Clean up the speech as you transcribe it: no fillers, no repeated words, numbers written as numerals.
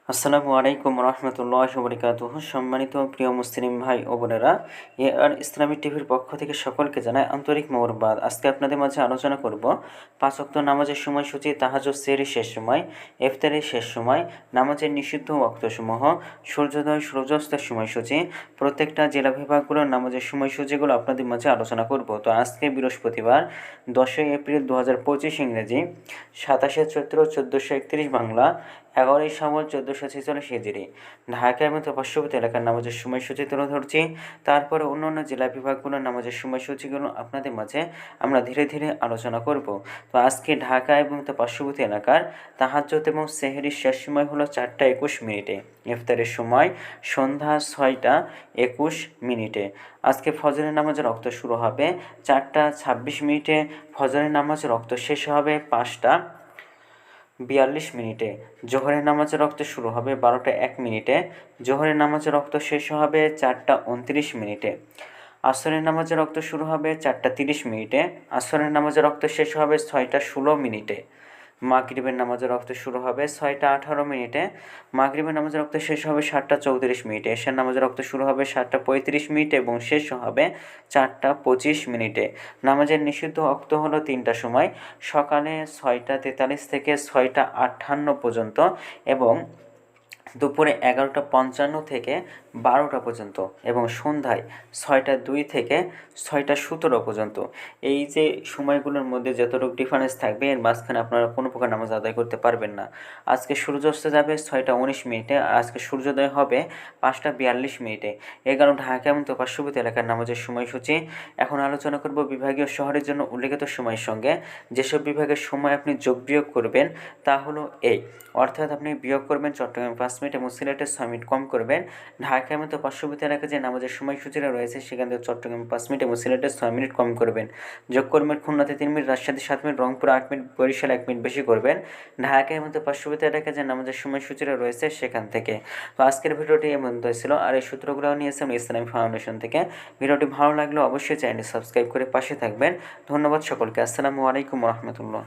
আসসালামু আলাইকুম রহমতুল্লাহ বরকাতুহু। সম্মানিত প্রিয় মুসলিম ভাই ও বোনেরা, আর ইসলামী টিভির পক্ষ থেকে সকলকে জানাই আন্তরিক মোবারকবাদ। আজকে আপনাদের মাঝে আলোচনা করব 5 ওয়াক্ত নামাজের সময়সূচি, তাহাজ্জুদ সেহরির শেষ সময়, ইফতারের শেষ সময়, নামাজের নিষিদ্ধ ওয়াক্তসমূহ, সূর্যোদয় সূর্যাস্তের সময়সূচি, প্রত্যেকটা জেলা বিভাগগুলোর নামাজের সময়সূচিগুলো আপনাদের মাঝে আলোচনা করব। তো আজকে বৃহস্পতিবার 10ই এপ্রিল 2025 ইংরেজি, 27শে চৈত্র 1431 বাংলা, 11ই শাওয়াল 1446 হিজরি। ঢাকা এবং পার্শ্ববর্তী এলাকার নামাজের সময়সূচি তুলে ধরছি। তারপরে অন্য জেলা বিভাগগুলোর নামাজের সময়সূচিগুলো আপনাদের মাঝে আমরা ধীরে ধীরে আলোচনা করব। তো আজকে ঢাকা এবং পার্শ্ববর্তী এলাকার তাহাজ্জুদ এবং সেহরির শেষ সময় হলো 4টা 21 মিনিটে। ইফতারের সময় সন্ধ্যা 6টা 21 মিনিটে। আজকে ফজরের নামাজের রক্ত শুরু হবে 4টা 26 মিনিটে। ফজরের নামাজের রক্ত শেষ হবে 5টা 42 মিনিটে। জোহরের নামাজের রক্ত শুরু হবে 12টা 1 মিনিটে। জোহরের নামাজের রক্ত শেষ হবে 4টা 29 মিনিটে। আসরের নামাজের রক্ত শুরু হবে 4টা 30 মিনিটে। আসরের নামাজের রক্ত শেষ হবে 6টা 16 মিনিটে। মাগরিবের নামাজের রক্ত শুরু হবে 6টা 18 মিনিটে। মাগরিবের নামাজের রক্ত শেষ হবে 7টা 34 মিনিটে। এশার নামাজের রক্ত শুরু হবে 7টা 35 মিনিটে এবং শেষ হবে 4টা 25 মিনিটে। নামাজের নিষিদ্ধ ওয়াক্ত হলো 3টা সময়, সকালে 6টা 43 থেকে 6টা 58 পর্যন্ত এবং দুপুরে 11টা 55 থেকে 12টা পর্যন্ত এবং সন্ধ্যায় 6টা 2 থেকে 6টা 17 পর্যন্ত। এই যে সময়গুলোর মধ্যে যতটুকু ডিফারেন্স থাকবে, এর মাঝখানে আপনারা কোনো প্রকার নামাজ আদায় করতে পারবেন না। আজকে সূর্যাস্ত যাবে 6টা 19 মিনিটে, আর আজকে সূর্যোদয় হবে 5টা 42 মিনিটে। এই কারণে ঢাকা এবং পার্শ্ববর্তী এলাকার নামাজের সময়সূচি। এখন আলোচনা করব বিভাগীয় শহরের জন্য উল্লেখিত সময়ের সঙ্গে যেসব বিভাগের সময় আপনি যোগ বিয়োগ করবেন তা হলো এই, অর্থাৎ আপনি বিয়োগ করবেন চট্টগ্রামে 5 মিনিট এবং সিলেটে 6 মিনিট কম করবেন। ঢাকা এবং পার্শ্ববর্তী এলাকায় যে নামাজের সময়সূচিরা রয়েছে সেখান থেকে চট্টগ্রামে 5 মিনিট এবং সিলেটে 6 মিনিট কম করবেন। যোগ করবেন খুলনাতে 3 মিনিট, রাজশাহীতে 7 মিনিট, রংপুরে 8 মিনিট, বরিশালে 1 মিনিট বেশি করবেন। ঢাকা এবং পার্শ্ববর্তী এলাকায় যে নামাজের সময়সূচিরা রয়েছে সেখান থেকে। তো আজকের ভিডিওটি এমন ছিল, আর এই সূত্রগুলো নিয়েছে আমি ইসলামিক ফাউন্ডেশন থেকে। ভিডিওটি ভালো লাগলে অবশ্যই চ্যানেলটি সাবস্ক্রাইব করে পাশে থাকবেন। ধন্যবাদ সকলকে। আসসালামু আলাইকুম রহমতুল্লাহ।